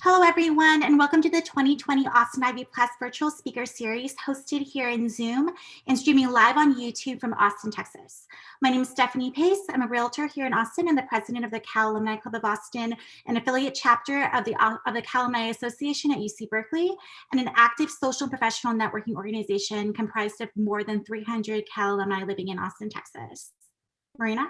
Hello, everyone, and welcome to the 2020 Austin Ivy Plus Virtual Speaker Series hosted here in Zoom and streaming live on YouTube from Austin, Texas. My name is Stephanie Pace. I'm a realtor here in Austin and the president of the Cal Alumni Club of Austin, an affiliate chapter of the Cal Alumni Association at UC Berkeley, and an active social and professional networking organization comprised of more than 300 Cal alumni living in Austin, Texas. Marina?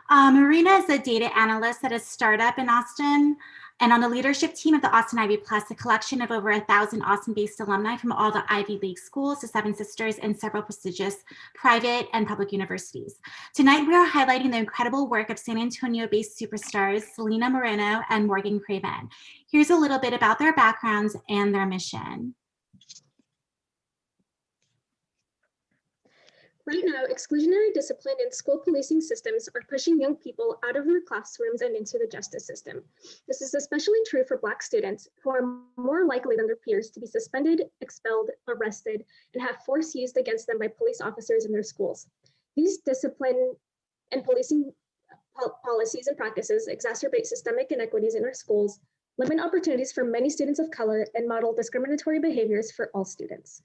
Marina is a data analyst at a startup in Austin and on the leadership team of the Austin Ivy Plus, a collection of over 1,000 Austin-based alumni from all the Ivy League schools, the Seven Sisters, and several prestigious private and public universities. Tonight, we are highlighting the incredible work of San Antonio-based superstars Celina Moreno and Morgan Craven. Here's a little bit about their backgrounds and their mission. Right now, exclusionary discipline and school policing systems are pushing young people out of their classrooms and into the justice system. This is especially true for Black students, who are more likely than their peers to be suspended, expelled, arrested, and have force used against them by police officers in their schools. These discipline and policing policies and practices exacerbate systemic inequities in our schools, limit opportunities for many students of color, and model discriminatory behaviors for all students.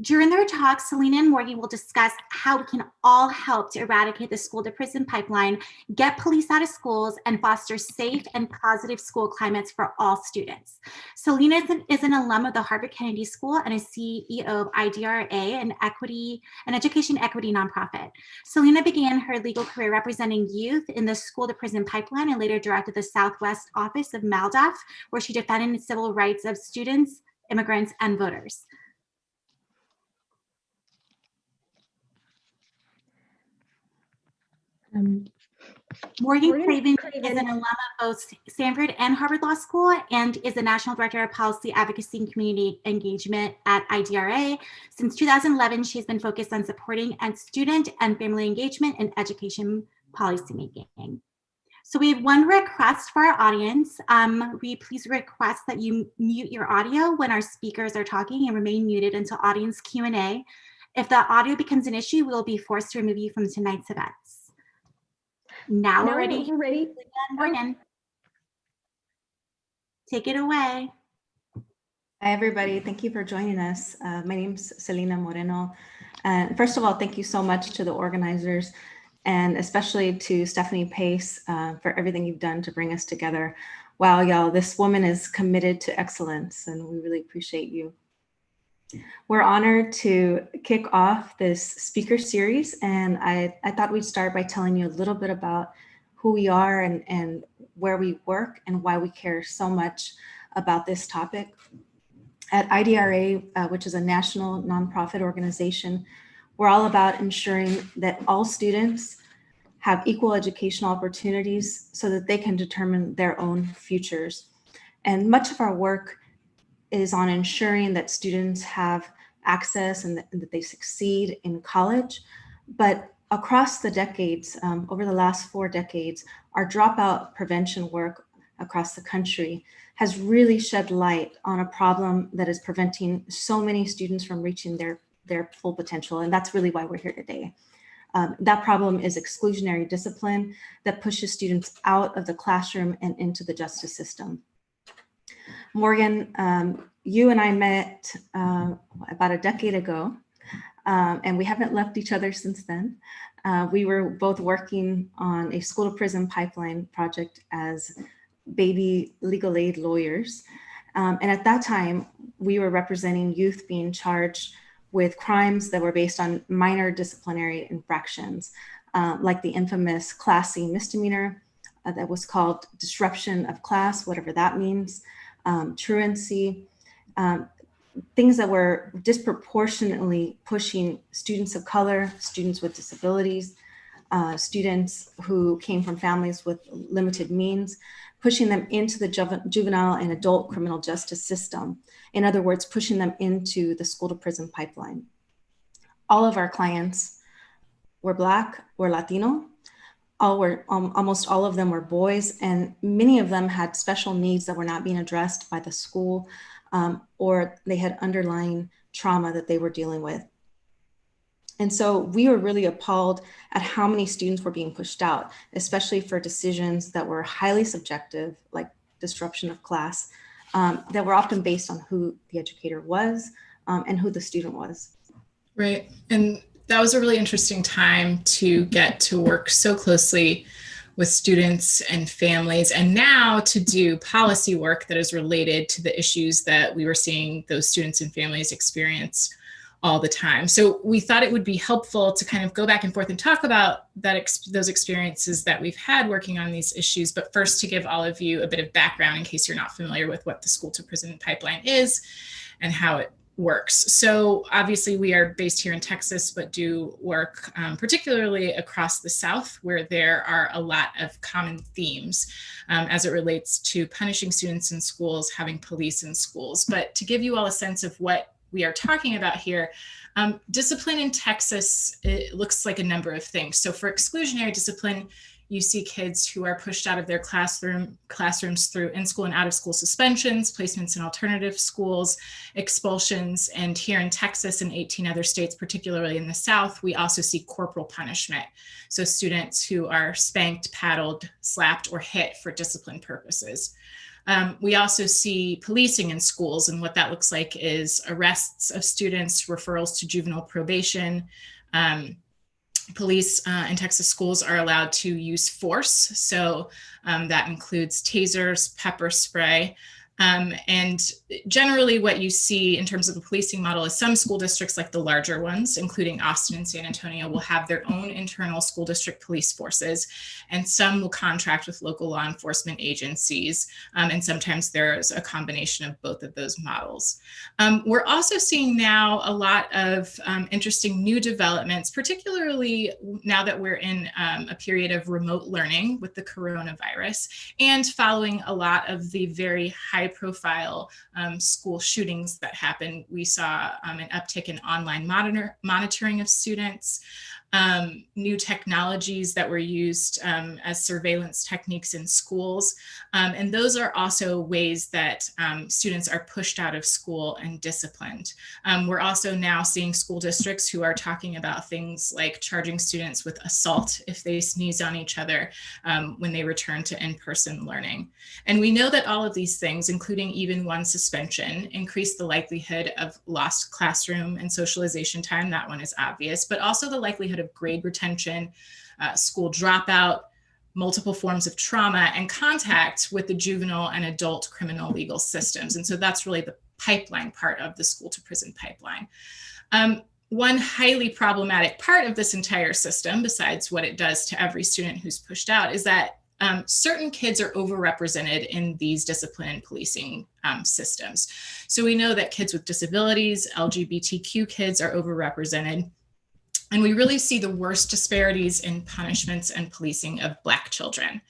During their talk, Celina and Morgan will discuss how we can all help to eradicate the school-to-prison pipeline, get police out of schools, and foster safe and positive school climates for all students. Celina is an alum of the Harvard Kennedy School and a CEO of IDRA, an education equity nonprofit. Celina began her legal career representing youth in the school-to-prison pipeline and later directed the Southwest office of MALDEF, where she defended the civil rights of students, immigrants, and voters. Morgan Craven is an alum of both Stanford and Harvard Law School and is the National Director of Policy, Advocacy, and Community Engagement at IDRA. Since 2011, she's been focused on supporting student and family engagement and education policymaking. So we have one request for our audience. We please request that you mute your audio when our speakers are talking and remain muted until audience Q&A. If the audio becomes an issue, we will be forced to remove you from tonight's events. Now we're ready. Morgan, take it away. Hi, everybody. Thank you for joining us. My name's Celina Moreno. First of all, thank you so much to the organizers and especially to Stephanie Pace for everything you've done to bring us together. Wow, y'all, this woman is committed to excellence and we really appreciate you. We're honored to kick off this speaker series, and I thought we'd start by telling you a little bit about who we are and where we work and why we care so much about this topic. At IDRA, which is a national nonprofit organization, we're all about ensuring that all students have equal educational opportunities so that they can determine their own futures. And much of our work is on ensuring that students have access and that they succeed in college. But across the decades, over the last 4 decades, our dropout prevention work across the country has really shed light on a problem that is preventing so many students from reaching their full potential. And that's really why we're here today. That problem is exclusionary discipline that pushes students out of the classroom and into the justice system. Morgan, you and I met about a decade ago, and we haven't left each other since then. We were both working on a school to prison pipeline project as baby legal aid lawyers. And at that time, we were representing youth being charged with crimes that were based on minor disciplinary infractions, like the infamous Class C misdemeanor that was called disruption of class, whatever that means. Truancy, things that were disproportionately pushing students of color, students with disabilities, students who came from families with limited means, pushing them into the juvenile and adult criminal justice system. In other words, pushing them into the school to prison pipeline. All of our clients were Black or Latino, almost all of them were boys, and many of them had special needs that were not being addressed by the school, or they had underlying trauma that they were dealing with. And so we were really appalled at how many students were being pushed out, especially for decisions that were highly subjective, like disruption of class, that were often based on who the educator was and who the student was. Right. And that was a really interesting time to get to work so closely with students and families, and now to do policy work that is related to the issues that we were seeing those students and families experience all the time. So we thought it would be helpful to kind of go back and forth and talk about those experiences that we've had working on these issues. But first, to give all of you a bit of background in case you're not familiar with what the school to prison pipeline is and how it works. So obviously we are based here in Texas, but do work particularly across the South, where there are a lot of common themes as it relates to punishing students in schools, having police in schools. But to give you all a sense of what we are talking about here, discipline in Texas, it looks like a number of things. So for exclusionary discipline, you see kids who are pushed out of their classrooms through in-school and out-of-school suspensions, placements in alternative schools, expulsions, and here in Texas and 18 other states, particularly in the South, we also see corporal punishment. So students who are spanked, paddled, slapped, or hit for discipline purposes. We also see policing in schools, and what that looks like is arrests of students, referrals to juvenile probation. Police in Texas schools are allowed to use force. So that includes tasers, pepper spray. And generally what you see in terms of the policing model is some school districts, like the larger ones, including Austin and San Antonio, will have their own internal school district police forces, and some will contract with local law enforcement agencies. And sometimes there's a combination of both of those models. We're also seeing now a lot of interesting new developments, particularly now that we're in a period of remote learning with the coronavirus, and following a lot of the very high profile school shootings that happened. We saw an uptick in online monitoring of students, new technologies that were used as surveillance techniques in schools. And those are also ways that students are pushed out of school and disciplined. We're also now seeing school districts who are talking about things like charging students with assault if they sneeze on each other when they return to in-person learning. And we know that all of these things, including even one suspension, increase the likelihood of lost classroom and socialization time. That one is obvious, but also the likelihood of grade retention, school dropout, multiple forms of trauma, and contact with the juvenile and adult criminal legal systems. And so that's really the pipeline part of the school to prison pipeline. One highly problematic part of this entire system, besides what it does to every student who's pushed out, is that certain kids are overrepresented in these discipline and policing systems. So we know that kids with disabilities, LGBTQ kids are overrepresented. And we really see the worst disparities in punishments and policing of Black children.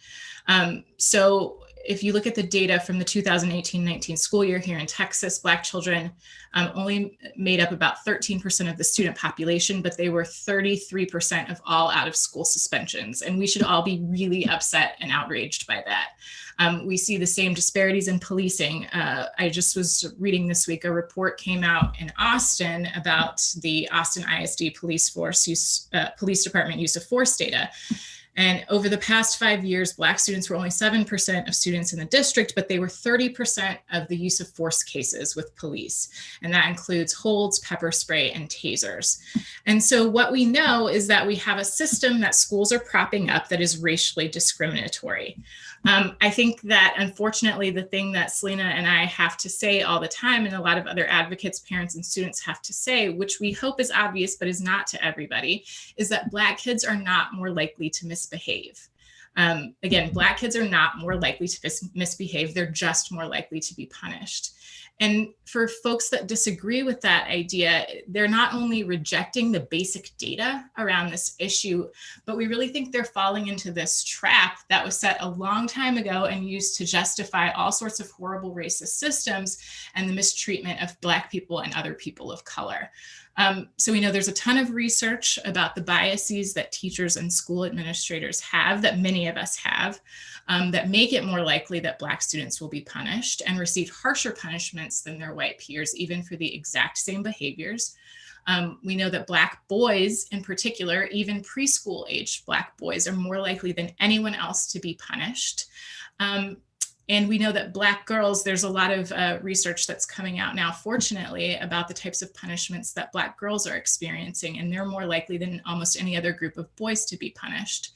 So if you look at the data from the 2018-19 school year here in Texas, Black children only made up about 13% of the student population, but they were 33% of all out of school suspensions. And we should all be really upset and outraged by that. We see the same disparities in policing. I just was reading this week, a report came out in Austin about the Austin ISD police department use of force data. And over the past 5 years, Black students were only 7% of students in the district, but they were 30% of the use of force cases with police. And that includes holds, pepper spray, and tasers. And so what we know is that we have a system that schools are propping up that is racially discriminatory. I think that unfortunately, the thing that Celina and I have to say all the time, and a lot of other advocates, parents, and students have to say, which we hope is obvious, but is not to everybody, is that Black kids are not more likely to misbehave. Again, Black kids are not more likely to misbehave. They're just more likely to be punished. And for folks that disagree with that idea, they're not only rejecting the basic data around this issue, but we really think they're falling into this trap that was set a long time ago and used to justify all sorts of horrible racist systems and the mistreatment of Black people and other people of color. So we know there's a ton of research about the biases that teachers and school administrators have, that many of us have, that make it more likely that Black students will be punished and receive harsher punishments than their white peers, even for the exact same behaviors. We know that Black boys in particular, even preschool aged Black boys, are more likely than anyone else to be punished. And we know that Black girls, there's a lot of research that's coming out now, fortunately, about the types of punishments that Black girls are experiencing, and they're more likely than almost any other group of boys to be punished.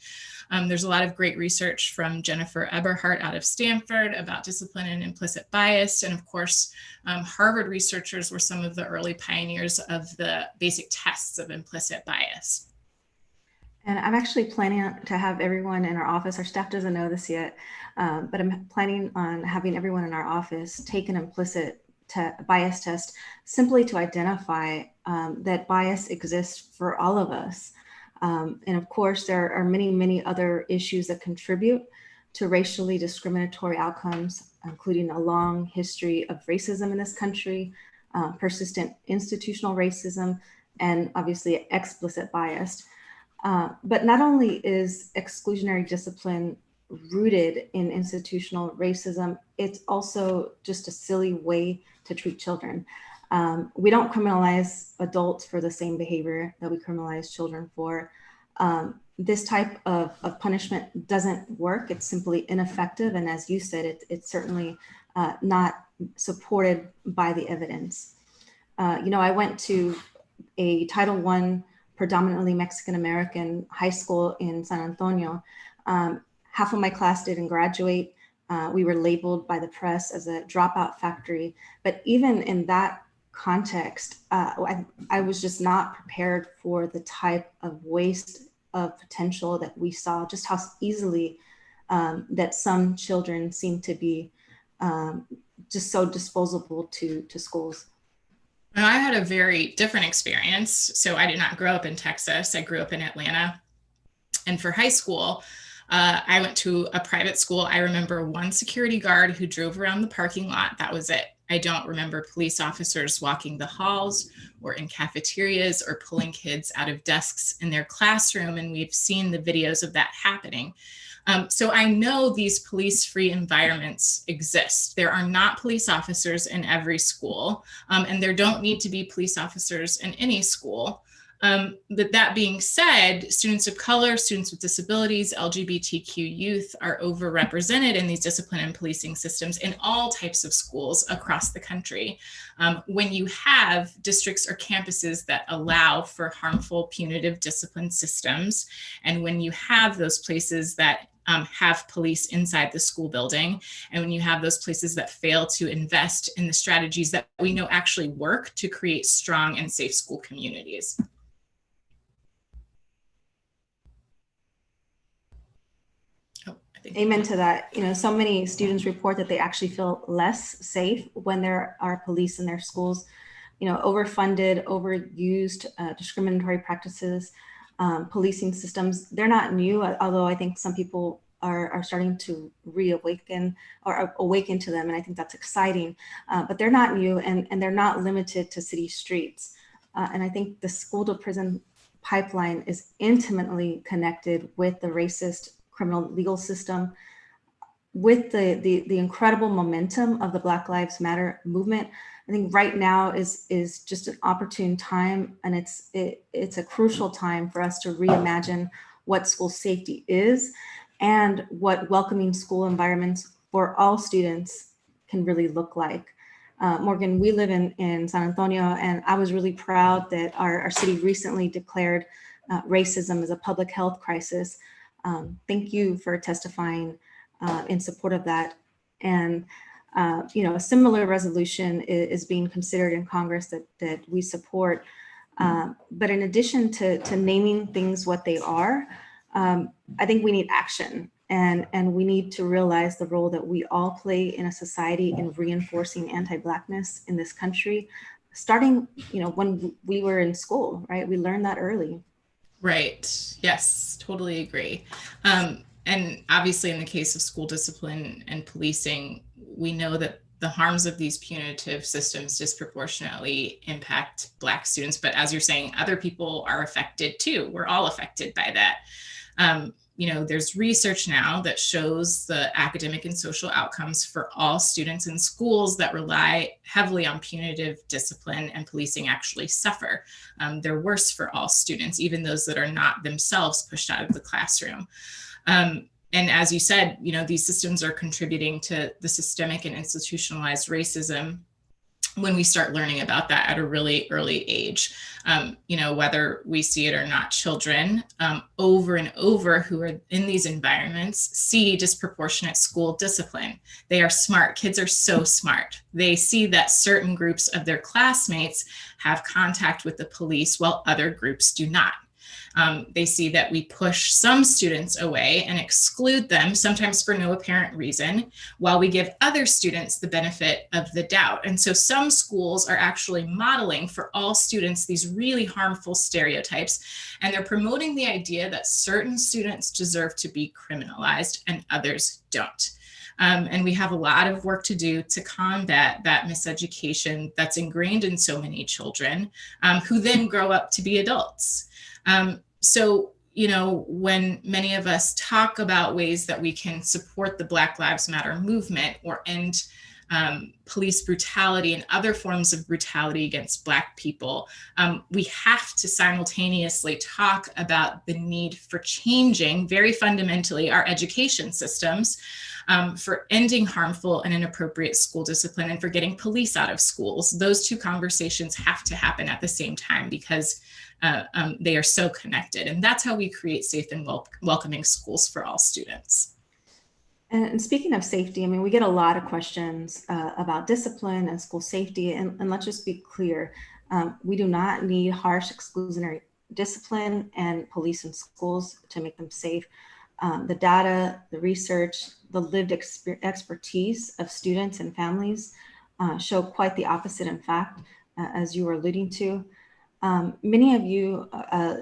There's a lot of great research from Jennifer Eberhardt out of Stanford about discipline and implicit bias. And of course, Harvard researchers were some of the early pioneers of the basic tests of implicit bias. And I'm actually planning to have everyone in our office, our staff doesn't know this yet, but I'm planning on having everyone in our office take an implicit bias test simply to identify that bias exists for all of us. And of course, there are many, many other issues that contribute to racially discriminatory outcomes, including a long history of racism in this country, persistent institutional racism, and obviously explicit bias. But not only is exclusionary discipline rooted in institutional racism, it's also just a silly way to treat children. We don't criminalize adults for the same behavior that we criminalize children for. This type of punishment doesn't work. It's simply ineffective. And as you said, it's certainly not supported by the evidence. I went to a Title I predominantly Mexican-American high school in San Antonio. Half of my class didn't graduate. We were labeled by the press as a dropout factory. But even in that context, I was just not prepared for the type of waste of potential that we saw, just how easily that some children seem to be just so disposable to schools. I had a very different experience. So I did not grow up in Texas. I grew up in Atlanta. And for high school, I went to a private school. I remember one security guard who drove around the parking lot. That was it. I don't remember police officers walking the halls or in cafeterias or pulling kids out of desks in their classroom. And we've seen the videos of that happening. So I know these police-free environments exist. There are not police officers in every school, and there don't need to be police officers in any school. But that being said, students of color, students with disabilities, LGBTQ youth are overrepresented in these discipline and policing systems in all types of schools across the country. When you have districts or campuses that allow for harmful punitive discipline systems, and when you have those places that have police inside the school building, and when you have those places that fail to invest in the strategies that we know actually work to create strong and safe school communities. Amen to that. So many students report that they actually feel less safe when there are police in their schools. Overfunded, overused, discriminatory practices, policing systems, they're not new, although I think some people are starting to reawaken or awaken to them. And I think that's exciting, but they're not new, and they're not limited to city streets. And I think the school to prison pipeline is intimately connected with the racist criminal legal system, with the incredible momentum of the Black Lives Matter movement. I think right now is just an opportune time, and it's a crucial time for us to reimagine what school safety is and what welcoming school environments for all students can really look like. Morgan, we live in San Antonio, and I was really proud that our city recently declared racism as a public health crisis. Thank you for testifying in support of that. And a similar resolution is being considered in Congress that we support. But in addition to naming things what they are, I think we need action, and we need to realize the role that we all play in a society in reinforcing anti-Blackness in this country, starting when we were in school, right? We learned that early. Right. Yes, totally agree. And obviously in the case of school discipline and policing, we know that the harms of these punitive systems disproportionately impact Black students. But as you're saying, other people are affected too. We're all affected by that. There's research now that shows the academic and social outcomes for all students in schools that rely heavily on punitive discipline and policing actually suffer. They're worse for all students, even those that are not themselves pushed out of the classroom. And as you said, these systems are contributing to the systemic and institutionalized racism when we start learning about that at a really early age. Whether we see it or not, children over and over who are in these environments see disproportionate school discipline. They are smart. Kids are so smart. They see that certain groups of their classmates have contact with the police while other groups do not. They see that we push some students away and exclude them, sometimes for no apparent reason, while we give other students the benefit of the doubt. And so some schools are actually modeling for all students these really harmful stereotypes, and they're promoting the idea that certain students deserve to be criminalized and others don't. And we have a lot of work to do to combat that miseducation that's ingrained in so many children who then grow up to be adults. When many of us talk about ways that we can support the Black Lives Matter movement or end police brutality and other forms of brutality against Black people, we have to simultaneously talk about the need for changing, very fundamentally, our education systems, for ending harmful and inappropriate school discipline and for getting police out of schools. Those two conversations have to happen at the same time because they are so connected. And that's how we create safe and welcoming schools for all students. And speaking of safety, we get a lot of questions about discipline and school safety. And let's just be clear, we do not need harsh exclusionary discipline and police in schools to make them safe. The data, the research, the lived expertise of students and families show quite the opposite, in fact, as you were alluding to. Many of you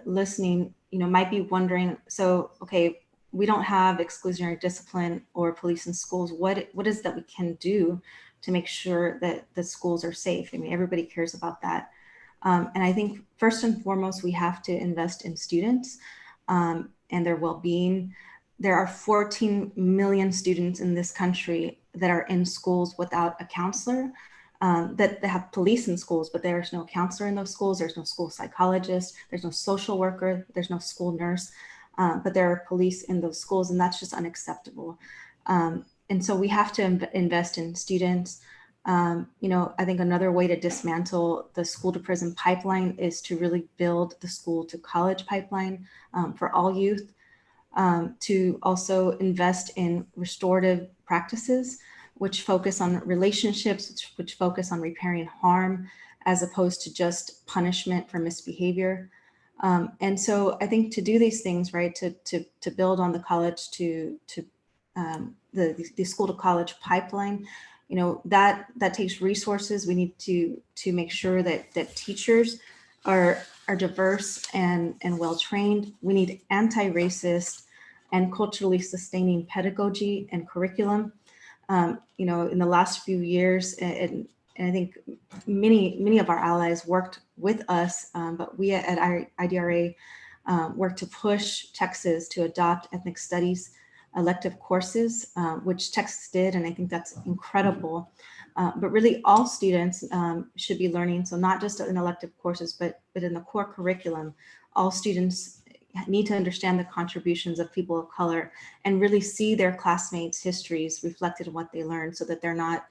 listening, might be wondering, so, okay, we don't have exclusionary discipline or police in schools. What is that we can do to make sure that the schools are safe? Everybody cares about that. And I think first and foremost, we have to invest in students and their well-being. There are 14 million students in this country that are in schools without a counselor. That they have police in schools, but there's no counselor in those schools. There's no school psychologist. There's no social worker. There's no school nurse, but there are police in those schools, and that's just unacceptable. And so we have to invest in students. I think another way to dismantle the school to prison pipeline is to really build the school to college pipeline for all youth, to also invest in restorative practices, which focus on relationships, which focus on repairing harm, as opposed to just punishment for misbehavior. And so I think to do these things, right, to build on the college the school to college pipeline, that takes resources. We need to make sure that teachers are diverse and well-trained. We need anti-racist and culturally sustaining pedagogy and curriculum. In the last few years, and I think many of our allies worked with us, but we at IDRA worked to push Texas to adopt ethnic studies elective courses, which Texas did, and I think that's incredible. But really all students should be learning, so not just in elective courses, but in the core curriculum, all students need to understand the contributions of people of color and really see their classmates' histories reflected in what they learn, so that they're not,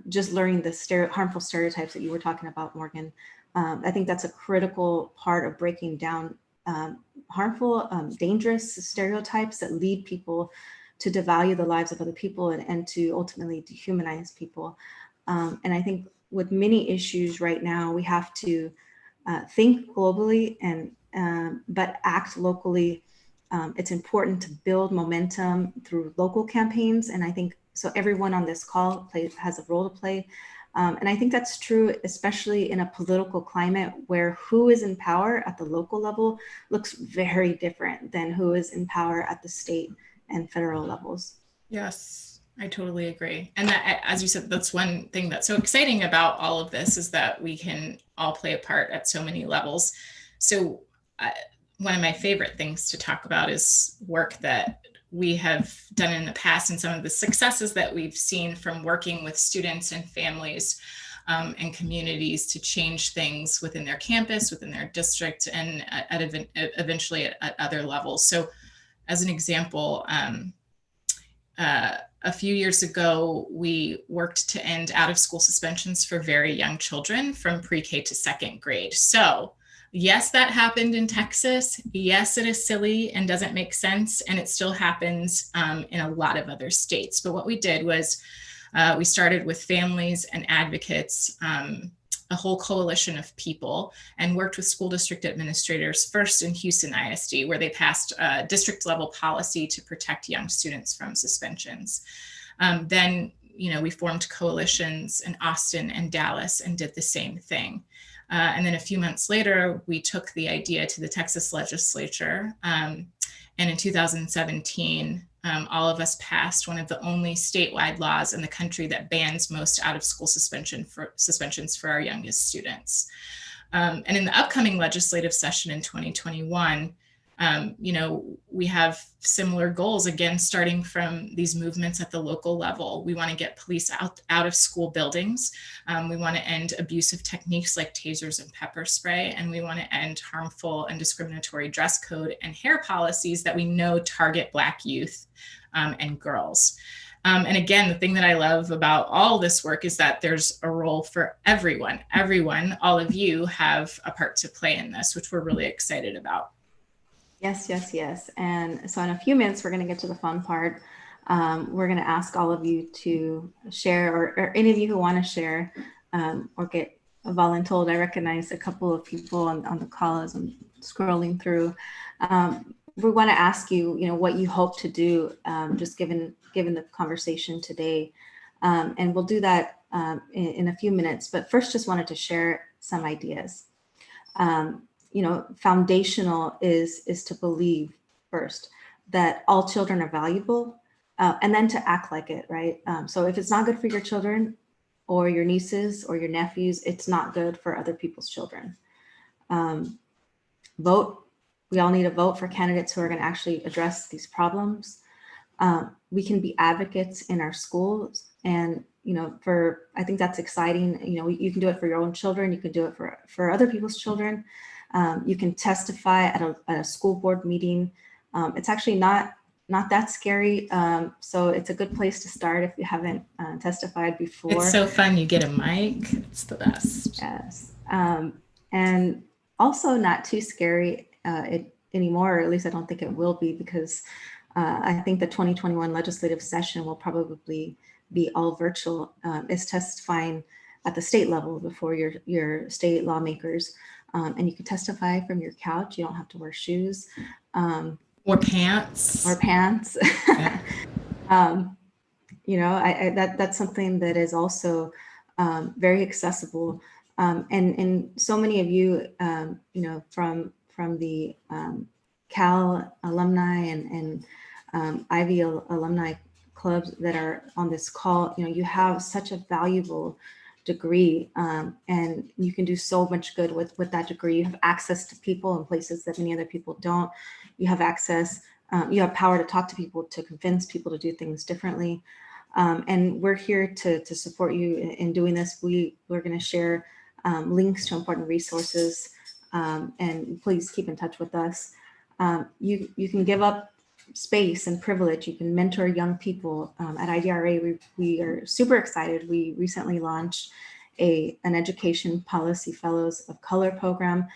just learning the harmful stereotypes that you were talking about, Morgan. I think that's a critical part of breaking down harmful, dangerous stereotypes that lead people to devalue the lives of other people and to ultimately dehumanize people. And I think with many issues right now, we have to think globally but act locally. It's important to build momentum through local campaigns. And I think, so everyone on this call has a role to play. And I think that's true, especially in a political climate where who is in power at the local level looks very different than who is in power at the state and federal levels. Yes. I totally agree. And that, as you said, that's one thing that's so exciting about all of this, is that we can all play a part at so many levels. So one of my favorite things to talk about is work that we have done in the past, and some of the successes that we've seen from working with students and families and communities to change things within their campus, within their district, and eventually at other levels. So as an example, a few years ago, we worked to end out-of-school suspensions for very young children from pre-K to second grade. So yes, that happened in Texas. Yes, it is silly and doesn't make sense, and it still happens in a lot of other states. But what we did was we started with families and advocates, a whole coalition of people, and worked with school district administrators, first in Houston ISD, where they passed a district level policy to protect young students from suspensions. Then, we formed coalitions in Austin and Dallas and did the same thing. And then a few months later, we took the idea to the Texas Legislature. And in 2017, all of us passed one of the only statewide laws in the country that bans most out-of-school suspensions for our youngest students. And in the upcoming legislative session in 2021, we have similar goals, again, starting from these movements at the local level. We want to get police out of school buildings. We want to end abusive techniques like tasers and pepper spray. And we want to end harmful and discriminatory dress code and hair policies that we know target Black youth and girls. And again, the thing that I love about all this work is that there's a role for everyone. All of you have a part to play in this, which we're really excited about. Yes. And so in a few minutes, we're going to get to the fun part. We're going to ask all of you to share, or any of you who want to share or get voluntold. I recognize a couple of people on the call as I'm scrolling through. We want to ask you, what you hope to do, just given the conversation today. And we'll do that in a few minutes. But first, just wanted to share some ideas. Foundational is to believe first that all children are valuable, and then to act like it, right? So if it's not good for your children or your nieces or your nephews, it's not good for other people's children. Vote. We all need to vote for candidates who are going to actually address these problems. We can be advocates in our schools, and I think that's exciting. You can do it for your own children. You can do it for other people's children. You can testify at a school board meeting. It's actually not that scary. So it's a good place to start if you haven't testified before. It's so fun. You get a mic. It's the best. Yes. And also not too scary anymore, or at least I don't think it will be, because I think the 2021 legislative session will probably be all virtual. It's testifying at the state level before your state lawmakers. And you can testify from your couch. You don't have to wear shoes. Or pants. Yeah. That's something that is also very accessible. And so many of you, from the Cal alumni and Ivy alumni clubs that are on this call, you have such a valuable degree, and you can do so much good with that degree. You have access to people in places that many other people don't. You have access, you have power to talk to people, to convince people to do things differently. And we're here to support you in doing this. We're going to share links to important resources, and please keep in touch with us. You can give up space and privilege. You can mentor young people. At IDRA, we are super excited. We recently launched an education policy fellows of color program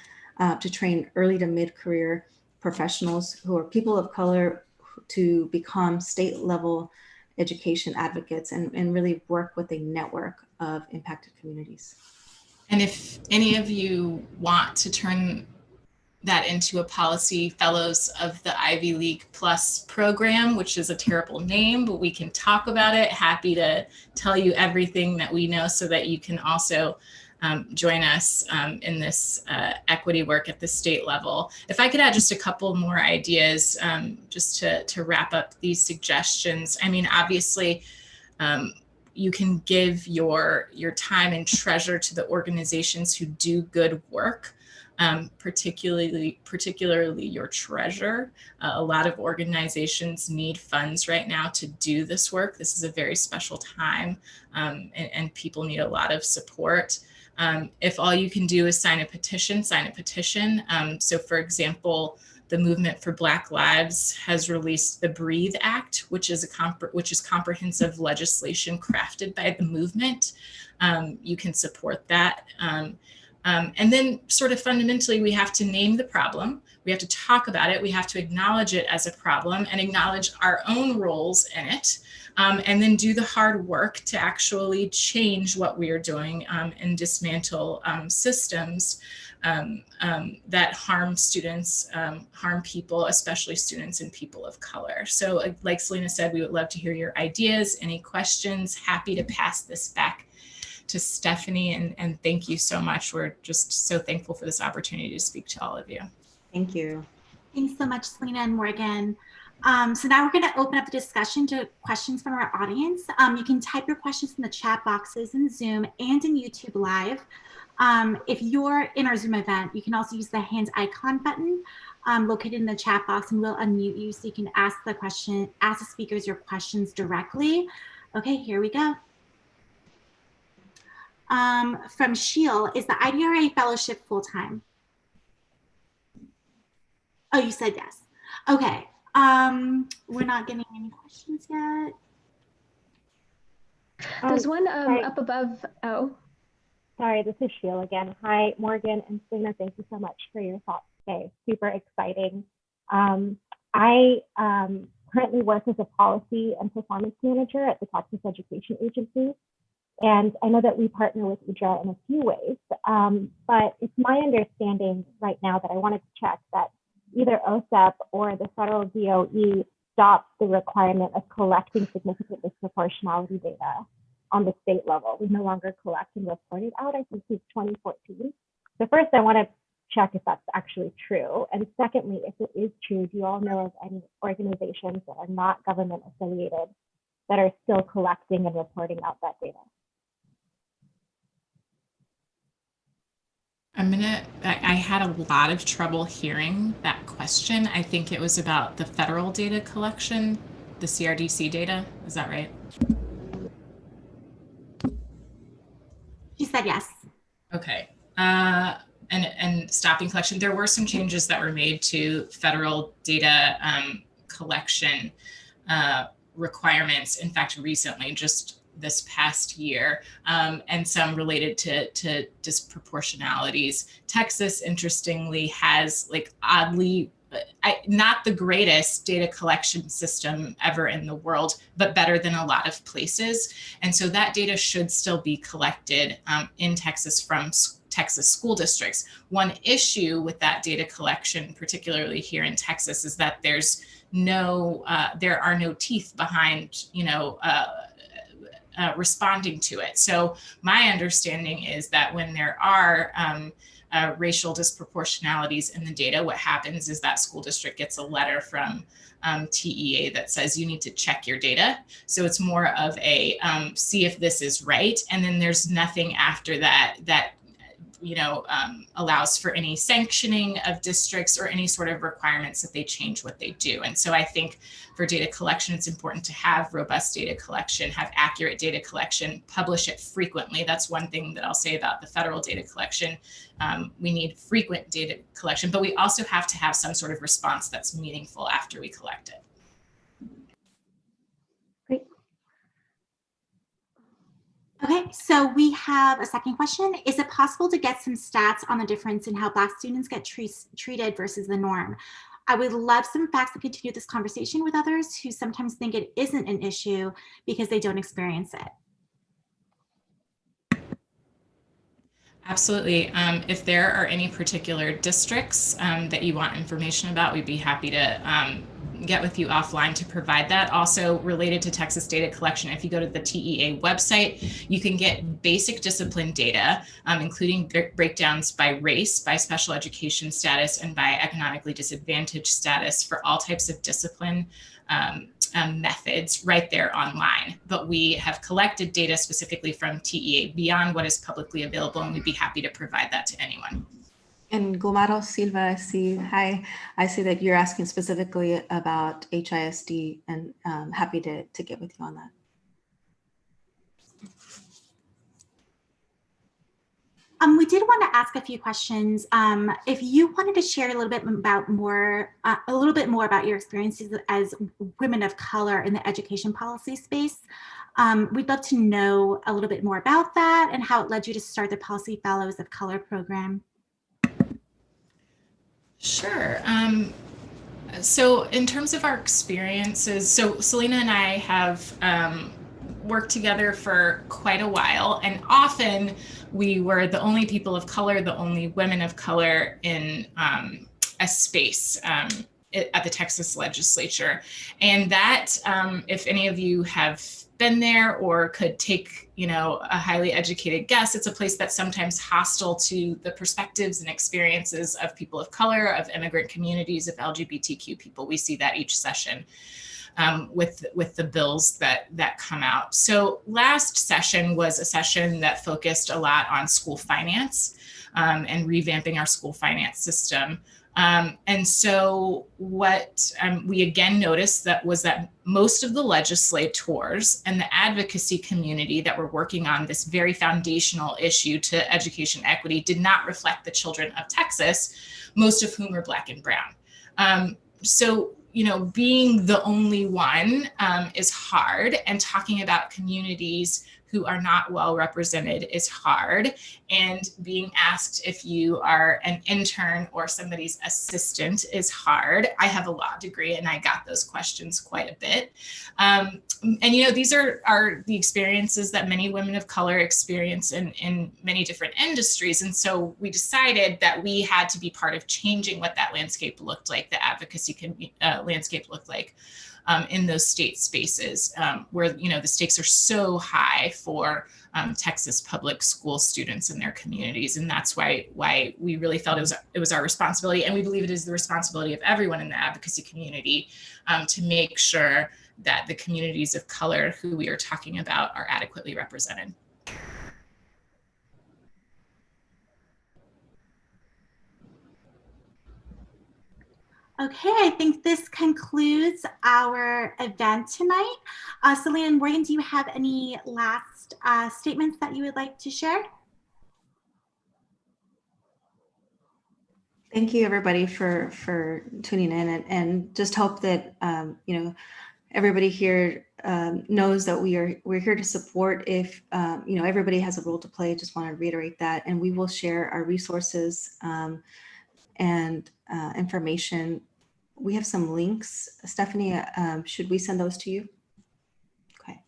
to train early to mid-career professionals who are people of color to become state level education advocates and really work with a network of impacted communities. And if any of you want to turn that into a policy fellows of the Ivy League Plus program, which is a terrible name, but we can talk about it. Happy to tell you everything that we know so that you can also join us in this equity work at the state level. If I could add just a couple more ideas just to wrap up these suggestions. I mean, obviously, you can give your time and treasure to the organizations who do good work, particularly your treasure. A lot of organizations need funds right now to do this work. This is a very special time, and people need a lot of support. If all you can do is sign a petition, sign a petition. So for example, the Movement for Black Lives has released the Breathe Act, which is comprehensive legislation crafted by the movement. You can support that. And then sort of fundamentally, we have to name the problem. We have to talk about it. We have to acknowledge it as a problem and acknowledge our own roles in it. And then do the hard work to actually change what we are doing and dismantle systems that harm students, harm people, especially students and people of color. So like Celina said, we would love to hear your ideas, any questions. Happy to pass this back to Stephanie, and thank you so much. We're just so thankful for this opportunity to speak to all of you. Thank you. Thanks so much, Celina and Morgan. So now we're going to open up the discussion to questions from our audience. You can type your questions in the chat boxes in Zoom and in YouTube Live. If you're in our Zoom event, you can also use the hand icon button located in the chat box, and we'll unmute you so you can ask the speakers your questions directly. Okay, here we go. From Sheil, is the IDRA fellowship full-time? Oh, you said yes. Okay. We're not getting any questions yet. There's one up above. Oh. Sorry, this is Sheil again. Hi, Morgan and Celina. Thank you so much for your thoughts today. Super exciting. I currently work as a policy and performance manager at the Texas Education Agency. And I know that we partner with IDRA in a few ways, but it's my understanding right now that I wanted to check that either OSEP or the federal DOE stopped the requirement of collecting significant disproportionality data on the state level. We no longer collect and report it out, I think, since 2014. So first, I want to check if that's actually true. And secondly, if it is true, do you all know of any organizations that are not government affiliated that are still collecting and reporting out that data? I had a lot of trouble hearing that question. I think it was about the federal data collection, the CRDC data. Is that right? She said yes. Okay. And stopping collection. There were some changes that were made to federal data collection requirements. In fact, recently, just this past year, and some related to disproportionalities. Texas, interestingly, has like oddly, not the greatest data collection system ever in the world, but better than a lot of places. And so that data should still be collected in Texas from Texas school districts. One issue with that data collection, particularly here in Texas, is that there are no teeth behind, responding to it. So my understanding is that when there are racial disproportionalities in the data, what happens is that school district gets a letter from TEA that says you need to check your data. So it's more of a see if this is right. And then there's nothing after that allows for any sanctioning of districts or any sort of requirements that they change what they do. And so I think for data collection, it's important to have robust data collection, have accurate data collection, publish it frequently. That's one thing that I'll say about the federal data collection. We need frequent data collection, but we also have to have some sort of response that's meaningful after we collect it. Great. Okay, so we have a second question. Is it possible to get some stats on the difference in how Black students get treated versus the norm? I would love some facts to continue this conversation with others who sometimes think it isn't an issue because they don't experience it. Absolutely. If there are any particular districts that you want information about, we'd be happy to get with you offline to provide that. Also related to Texas data collection, if you go to the TEA website, you can get basic discipline data, including breakdowns by race, by special education status, and by economically disadvantaged status for all types of discipline methods right there online. But we have collected data specifically from TEA beyond what is publicly available, and we'd be happy to provide that to anyone. And Gomaro Silva, I see, hi, I see that you're asking specifically about HISD, and happy to get with you on that. We did want to ask a few questions. If you wanted to share a little bit more about your experiences as women of color in the education policy space, we'd love to know a little bit more about that and how it led you to start the Policy Fellows of Color program. Sure. So in terms of our experiences, so Celina and I have worked together for quite a while, and often we were the only people of color, the only women of color in a space at the Texas Legislature. And that, if any of you have been there or could take, a highly educated guess, it's a place that's sometimes hostile to the perspectives and experiences of people of color, of immigrant communities, of LGBTQ people. We see that each session with the bills that come out. So last session was a session that focused a lot on school finance and revamping our school finance system. And so what we again noticed was that most of the legislators and the advocacy community that were working on this very foundational issue to education equity did not reflect the children of Texas, most of whom are Black and brown. So being the only one is hard, and talking about communities who are not well represented is hard. And being asked if you are an intern or somebody's assistant is hard. I have a law degree and I got those questions quite a bit. And these are the experiences that many women of color experience in many different industries. And so we decided that we had to be part of changing what that landscape looked like, the advocacy landscape looked like. In those state spaces where, the stakes are so high for Texas public school students and their communities. And that's why we really felt it was our responsibility, and we believe it is the responsibility of everyone in the advocacy community to make sure that the communities of color who we are talking about are adequately represented. Okay, I think this concludes our event tonight. Celina and Morgan, do you have any last statements that you would like to share? Thank you, everybody, for tuning in, and just hope that everybody here knows that we're here to support. If everybody has a role to play, just want to reiterate that, and we will share our resources and information. We have some links. Stephanie, should we send those to you? Okay.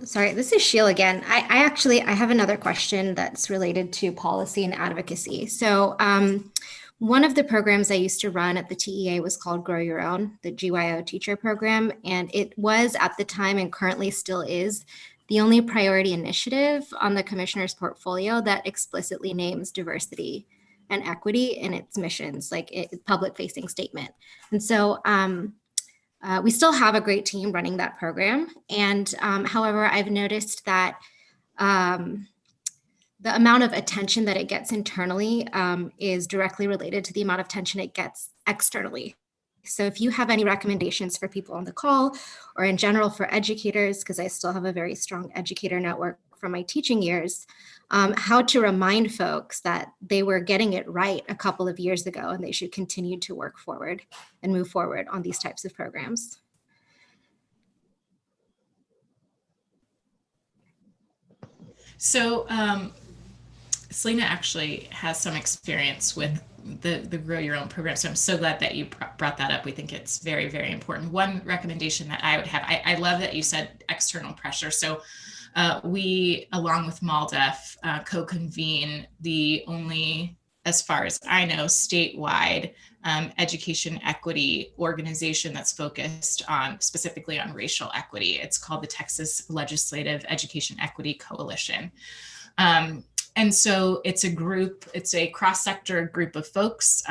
Sorry, this is Sheila again. I have another question that's related to policy and advocacy. So one of the programs I used to run at the TEA was called Grow Your Own, the GYO teacher program. And it was at the time, and currently still is, the only priority initiative on the commissioner's portfolio that explicitly names diversity and equity in its missions, like its public-facing statement. And so we still have a great team running that program. And however, I've noticed that the amount of attention that it gets internally is directly related to the amount of attention it gets externally. So if you have any recommendations for people on the call, or in general for educators, because I still have a very strong educator network from my teaching years, how to remind folks that they were getting it right a couple of years ago and they should continue to work forward and move forward on these types of programs. So Celina actually has some experience with the Grow Your Own program. So I'm so glad that you brought that up. We think it's very, very important. One recommendation that I would have, I love that you said external pressure. So we, along with MALDEF, co-convene the only, as far as I know, statewide education equity organization that's focused specifically on racial equity. It's called the Texas Legislative Education Equity Coalition. And so it's a group, it's a cross-sector group of folks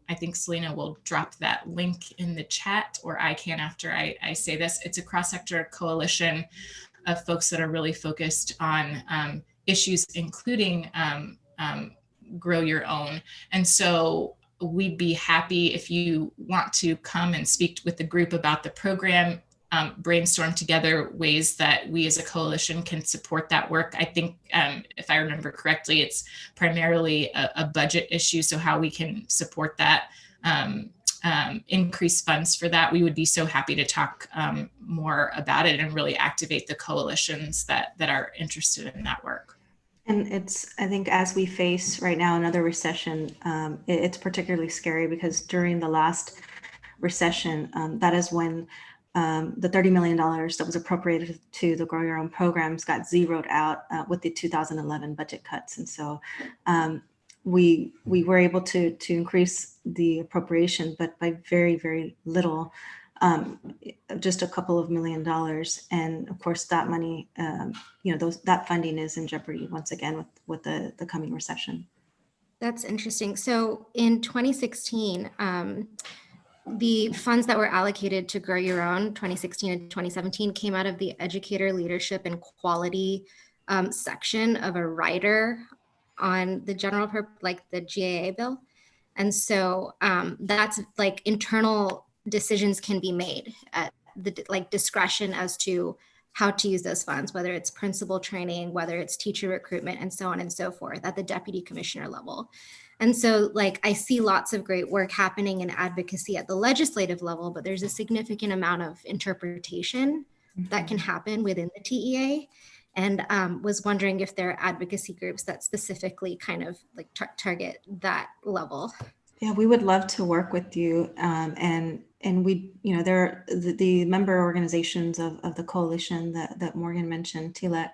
I think Celina will drop that link in the chat, or I can after I say this. It's a cross-sector coalition of folks that are really focused on issues, including grow your own. And so we'd be happy if you want to come and speak with the group about the program, brainstorm together ways that we as a coalition can support that work. I think, if I remember correctly, it's primarily a budget issue. So how we can support that, increase funds for that. We would be so happy to talk more about it and really activate the coalitions that are interested in that work. And I think as we face right now another recession, it's particularly scary because during the last recession, that is when the $30 million that was appropriated to the Grow Your Own programs got zeroed out with the 2011 budget cuts. And so we were able to increase the appropriation, but by very, very little, just a couple of $1 million. And of course, that money, that funding is in jeopardy once again with the coming recession. That's interesting. So in 2016, the funds that were allocated to Grow Your Own 2016 and 2017 came out of the Educator Leadership and Quality section of a rider on the general like the GAA bill. And so that's like internal decisions can be made at the discretion as to how to use those funds, whether it's principal training, whether it's teacher recruitment, and so on and so forth at the deputy commissioner level. And so I see lots of great work happening in advocacy at the legislative level, but there's a significant amount of interpretation that can happen within the TEA. And was wondering if there are advocacy groups that specifically kind of target that level. Yeah, we would love to work with you. And we, there are the member organizations of the coalition that Morgan mentioned, TLEC,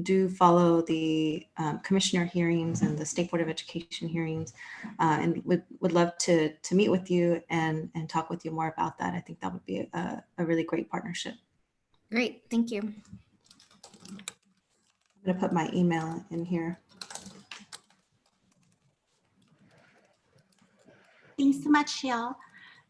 do follow the commissioner hearings and the State Board of Education hearings. And would love to meet with you and talk with you more about that. I think that would be a really great partnership. Great, thank you. I'm going to put my email in here. Thanks so much, Sheil.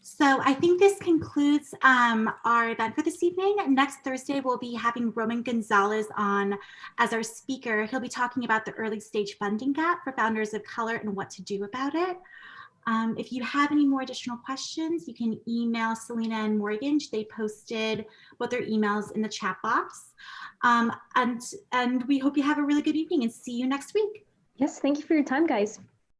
So I think this concludes our event for this evening. Next Thursday, we'll be having Roman Gonzalez on as our speaker. He'll be talking about the early stage funding gap for founders of color and what to do about it. If you have any more additional questions, you can email Celina and Morgan. They posted both their emails in the chat box. And we hope you have a really good evening and see you next week. Yes, thank you for your time, guys.